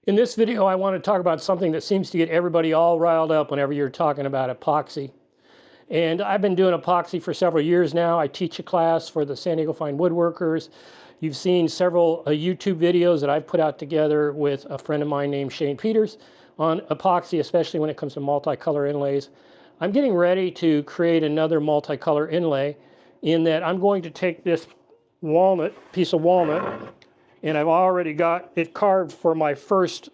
In this video, I want to talk about something that seems to get everybody all riled up whenever you're talking about epoxy. And I've been doing epoxy for several years now. I teach a class for the San Diego Fine Woodworkers. You've seen several YouTube videos that I've put out together with a friend of mine named Shane Peters on epoxy, especially when it comes to multicolor inlays. I'm getting ready to create another multicolor inlay in that I'm going to take this piece of walnut, and I've already got it carved for my first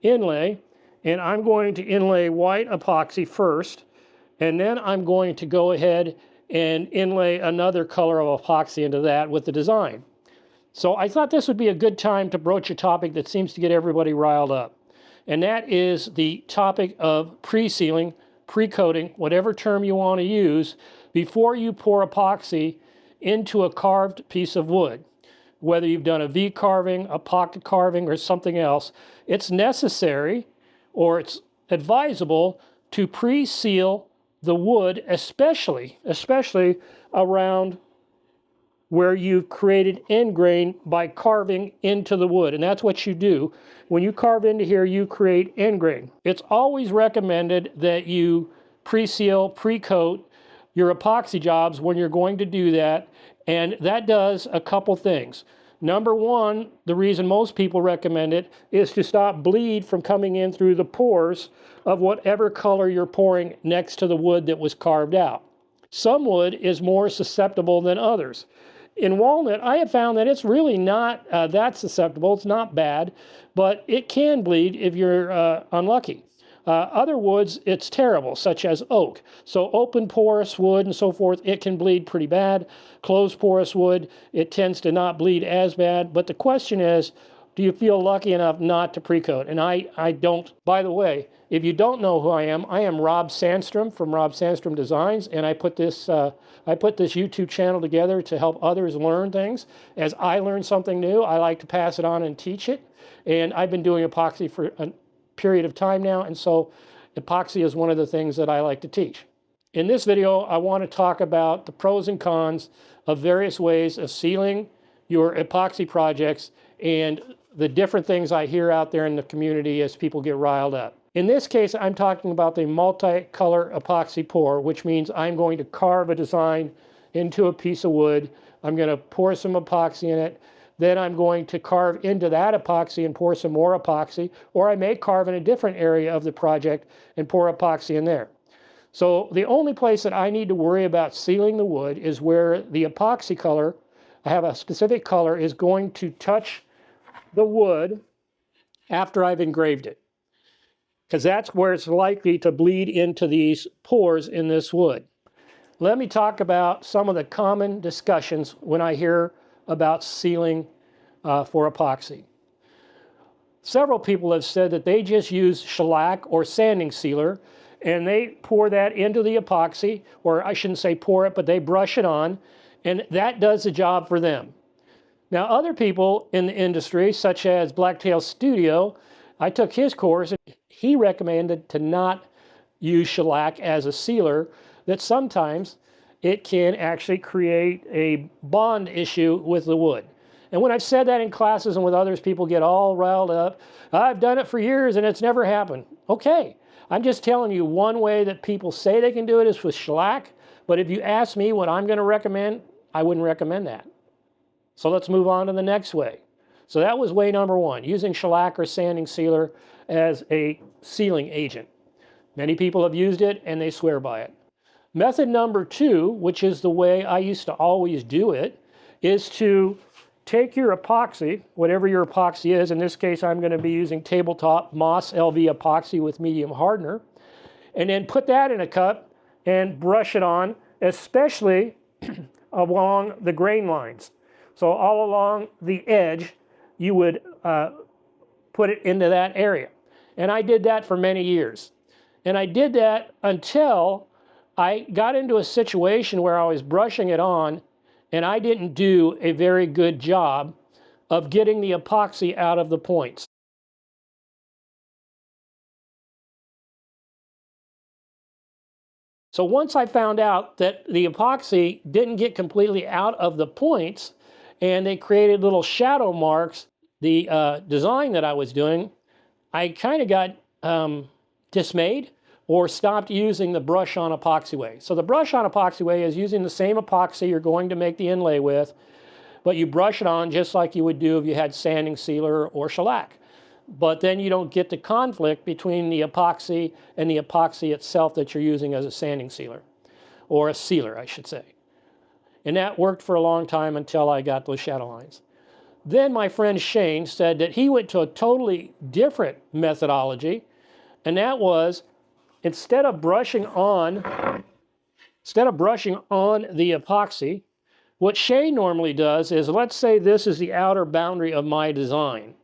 inlay, and I'm going to inlay white epoxy first, and then I'm going to go ahead and inlay another color of epoxy into that with the design. So I thought this would be a good time to broach a topic that seems to get everybody riled up, and that is the topic of pre-sealing, pre-coating, whatever term you want to use, before you pour epoxy into a carved piece of wood. Whether you've done a V carving, a pocket carving, or something else, it's necessary or it's advisable to pre-seal the wood, especially around where you've created end grain by carving into the wood. And that's what you do. When you carve into here, you create end grain. It's always recommended that you pre-seal, pre-coat your epoxy jobs when you're going to do that. And that does a couple things. Number one, the reason most people recommend it is to stop bleed from coming in through the pores of whatever color you're pouring next to the wood that was carved out. Some wood is more susceptible than others. In walnut, I have found that it's really not that susceptible. It's not bad, but it can bleed if you're unlucky. Other woods, it's terrible, such as oak. So open porous wood and so forth, it can bleed pretty bad. Closed porous wood, it tends to not bleed as bad. But the question is, do you feel lucky enough not to pre-coat? And I don't. By the way, if you don't know who I am Rob Sandstrom from Rob Sandstrom Designs, and I put this YouTube channel together to help others learn things. As I learn something new, I like to pass it on and teach it. And I've been doing epoxy for a period of time now, and so epoxy is one of the things that I like to teach. In this video, I want to talk about the pros and cons of various ways of sealing your epoxy projects and the different things I hear out there in the community as people get riled up. In this case, I'm talking about the multicolor epoxy pour, which means I'm going to carve a design into a piece of wood. I'm going to pour some epoxy in it. Then I'm going to carve into that epoxy and pour some more epoxy, or I may carve in a different area of the project and pour epoxy in there. So the only place that I need to worry about sealing the wood is where the epoxy color, I have a specific color, is going to touch the wood after I've engraved it, because that's where it's likely to bleed into these pores in this wood. Let me talk about some of the common discussions when I hear about sealing for epoxy. Several people have said that they just use shellac or sanding sealer and they pour that into the epoxy, or I shouldn't say pour it, but they brush it on, and that does the job for them. Now, other people in the industry, such as Blacktail Studio, I took his course and he recommended to not use shellac as a sealer, that sometimes it can actually create a bond issue with the wood. And when I've said that in classes and with others, people get all riled up. I've done it for years and it's never happened. Okay, I'm just telling you one way that people say they can do it is with shellac, but if you ask me what I'm going to recommend, I wouldn't recommend that. So let's move on to the next way. So that was way number one, using shellac or sanding sealer as a sealing agent. Many people have used it and they swear by it. Method number two, which is the way I used to always do it, is to take your epoxy, whatever your epoxy is. In this case, I'm going to be using tabletop Moss LV epoxy with medium hardener, and then put that in a cup and brush it on, especially along the grain lines. So all along the edge, you would put it into that area. And I did that for many years. And I did that until I got into a situation where I was brushing it on and I didn't do a very good job of getting the epoxy out of the points. So once I found out that the epoxy didn't get completely out of the points and they created little shadow marks, the design that I was doing, I kind of got dismayed or stopped using the brush on epoxy way. So the brush on epoxy way is using the same epoxy you're going to make the inlay with, but you brush it on just like you would do if you had sanding sealer or shellac. But then you don't get the conflict between the epoxy and the epoxy itself that you're using as a sanding sealer, or a sealer, I should say. And that worked for a long time until I got those shadow lines. Then my friend Shane said that he went to a totally different methodology, and that was instead of brushing on the epoxy, what Shane normally does is, let's say this is the outer boundary of my design.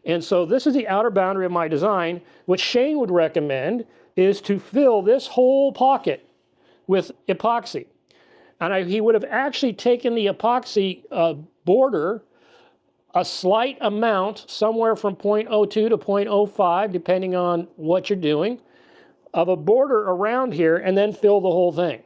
And so this is the outer boundary of my design. What Shane would recommend is to fill this whole pocket with epoxy. And he would have actually taken the epoxy border a slight amount, somewhere from 0.02 to 0.05, depending on what you're doing, of a border around here, and then fill the whole thing.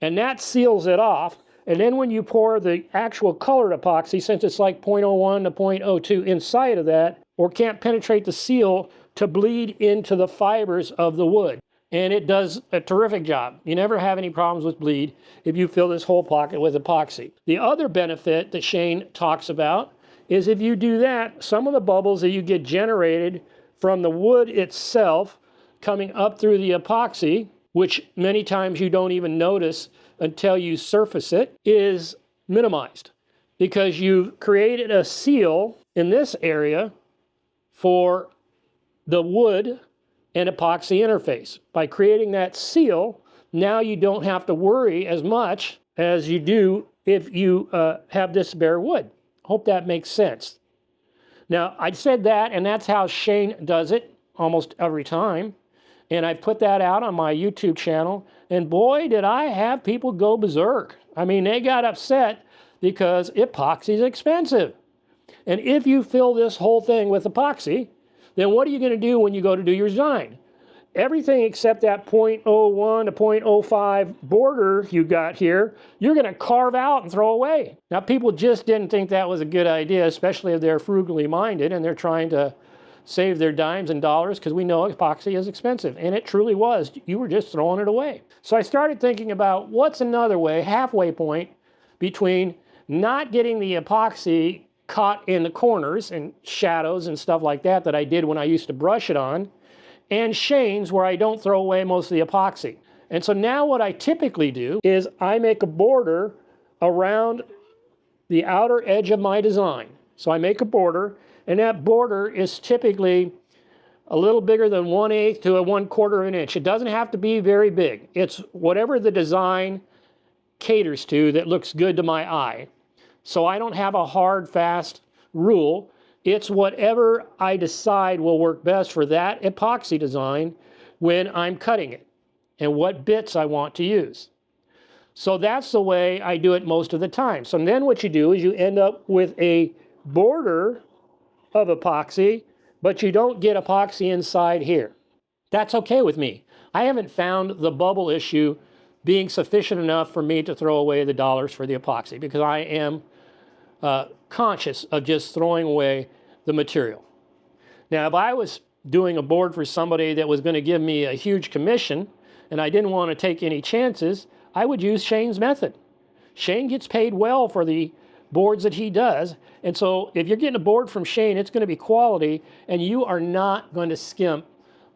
And that seals it off. And then when you pour the actual colored epoxy, since it's like 0.01 to 0.02 inside of that, or can't penetrate the seal to bleed into the fibers of the wood. And it does a terrific job. You never have any problems with bleed if you fill this whole pocket with epoxy. The other benefit that Shane talks about is if you do that, some of the bubbles that you get generated from the wood itself coming up through the epoxy, which many times you don't even notice until you surface it, is minimized because you've created a seal in this area for the wood and epoxy interface. By creating that seal, now you don't have to worry as much as you do if you have this bare wood. Hope that makes sense. Now, I said that, and that's how Shane does it almost every time. And I put that out on my YouTube channel, and boy, did I have people go berserk. I mean, they got upset because epoxy is expensive. And if you fill this whole thing with epoxy, then what are you going to do when you go to do your design? Everything except that 0.01 to 0.05 border you got here, you're going to carve out and throw away. Now, people just didn't think that was a good idea, especially if they're frugally minded and they're trying to save their dimes and dollars, because we know epoxy is expensive, and it truly was. You were just throwing it away. So I started thinking about what's another way, halfway point, between not getting the epoxy caught in the corners and shadows and stuff like that that I did when I used to brush it on, and Shane's where I don't throw away most of the epoxy. And so now what I typically do is I make a border around the outer edge of my design. So I make a border, and that border is typically a little bigger than 1/8 to 1/4 of an inch. It doesn't have to be very big. It's whatever the design caters to that looks good to my eye. So I don't have a hard, fast rule. It's whatever I decide will work best for that epoxy design when I'm cutting it and what bits I want to use. So that's the way I do it most of the time. So then what you do is you end up with a border of epoxy, but you don't get epoxy inside here. That's okay with me. I haven't found the bubble issue being sufficient enough for me to throw away the dollars for the epoxy, because I am conscious of just throwing away the material. Now, if I was doing a board for somebody that was going to give me a huge commission and I didn't want to take any chances, I would use Shane's method. Shane gets paid well for the boards that he does, and so if you're getting a board from Shane, it's going to be quality, and you are not going to skimp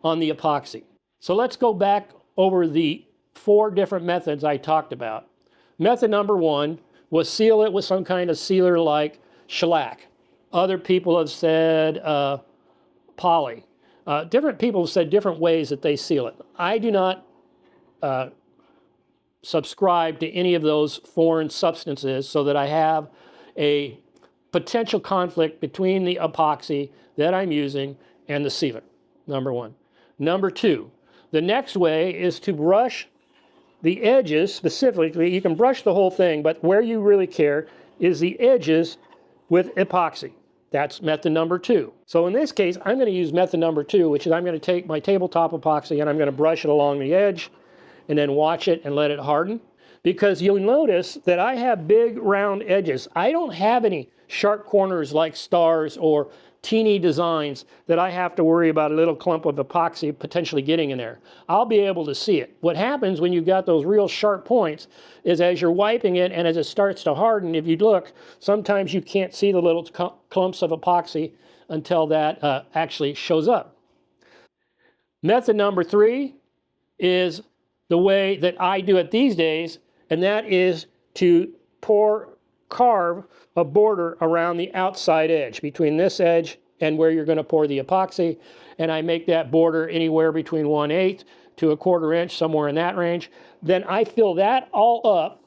on the epoxy. So let's go back over the 4 different methods I talked about. Method number 1 was seal it with some kind of sealer like shellac. Other people have said poly. Different people have said different ways that they seal it. I do not subscribe to any of those foreign substances, so that I have a potential conflict between the epoxy that I'm using and the sealer, number 1. Number 2, the next way is to brush the edges specifically. You can brush the whole thing, but where you really care is the edges with epoxy. That's method number 2. So in this case, I'm going to use method number 2, which is I'm going to take my tabletop epoxy and I'm going to brush it along the edge and then watch it and let it harden. Because you'll notice that I have big round edges. I don't have any sharp corners like stars or teeny designs that I have to worry about a little clump of epoxy potentially getting in there. I'll be able to see it. What happens when you've got those real sharp points is as you're wiping it and as it starts to harden, if you look, sometimes you can't see the little clumps of epoxy until that actually shows up. Method number 3 is the way that I do it these days, and that is to carve a border around the outside edge, between this edge and where you're going to pour the epoxy. And I make that border anywhere between 1/8 to 1/4 inch, somewhere in that range. Then I fill that all up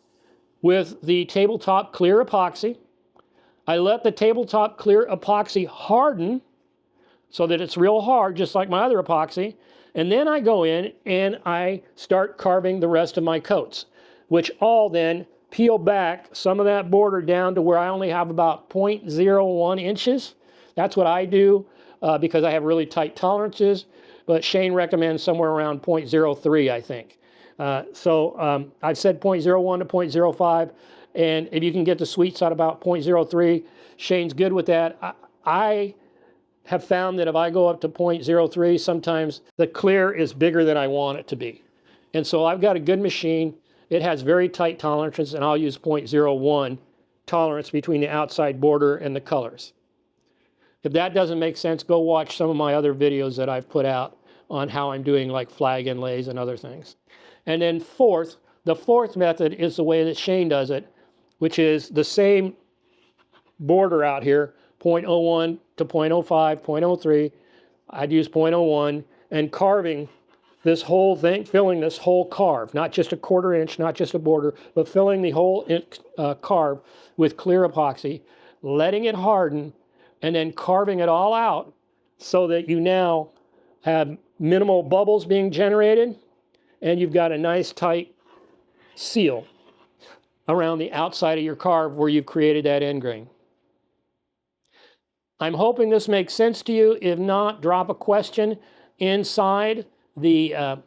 with the tabletop clear epoxy. I let the tabletop clear epoxy harden so that it's real hard, just like my other epoxy. And then I go in and I start carving the rest of my coats, which all then peel back some of that border down to where I only have about 0.01 inches. That's what I do because I have really tight tolerances, but Shane recommends somewhere around 0.03, I think. I've said 0.01 to 0.05, and if you can get the sweet spot about 0.03, Shane's good with that. I have found that if I go up to 0.03, sometimes the clear is bigger than I want it to be. And so I've got a good machine. It has very tight tolerances, and I'll use 0.01 tolerance between the outside border and the colors. If that doesn't make sense, go watch some of my other videos that I've put out on how I'm doing like flag inlays and other things. And then the fourth method is the way that Shane does it, which is the same border out here, 0.01 to 0.05, 0.03. I'd use 0.01, and carving this whole thing, filling this whole carve, not just a 1/4 inch, not just a border, but filling the whole carve with clear epoxy, letting it harden, and then carving it all out so that you now have minimal bubbles being generated, and you've got a nice tight seal around the outside of your carve where you've created that end grain. I'm hoping this makes sense to you. If not, drop a question inside the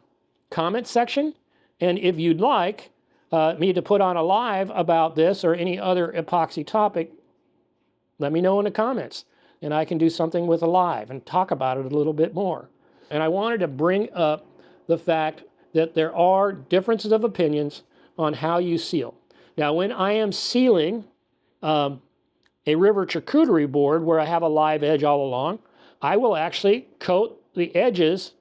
comment section. And if you'd like me to put on a live about this or any other epoxy topic, let me know in the comments. And I can do something with a live and talk about it a little bit more. And I wanted to bring up the fact that there are differences of opinions on how you seal. Now, when I am sealing a river charcuterie board where I have a live edge all along, I will actually coat the edges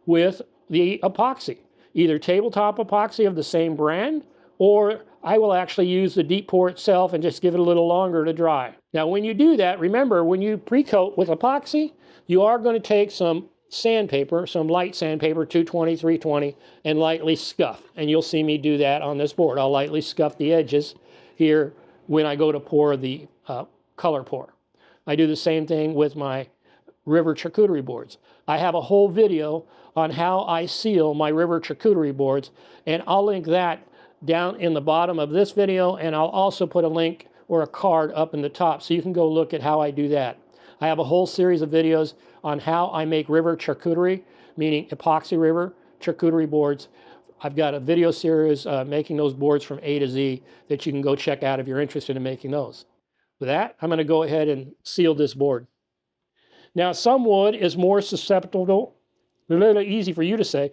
with the epoxy, either tabletop epoxy of the same brand, or I will actually use the deep pour itself and just give it a little longer to dry. Now, when you do that, remember, when you pre-coat with epoxy, you are going to take some sandpaper, some light sandpaper, 220, 320, and lightly scuff. And you'll see me do that on this board. I'll lightly scuff the edges here when I go to pour the color pour. I do the same thing with my river charcuterie boards. I have a whole video on how I seal my river charcuterie boards, and I'll link that down in the bottom of this video, and I'll also put a link or a card up in the top so you can go look at how I do that. I have a whole series of videos on how I make river charcuterie, meaning epoxy river charcuterie boards. I've got a video series making those boards from A to Z that you can go check out if you're interested in making those. With that, I'm going to go ahead and seal this board. Now, some wood is more susceptible, a little easy for you to say,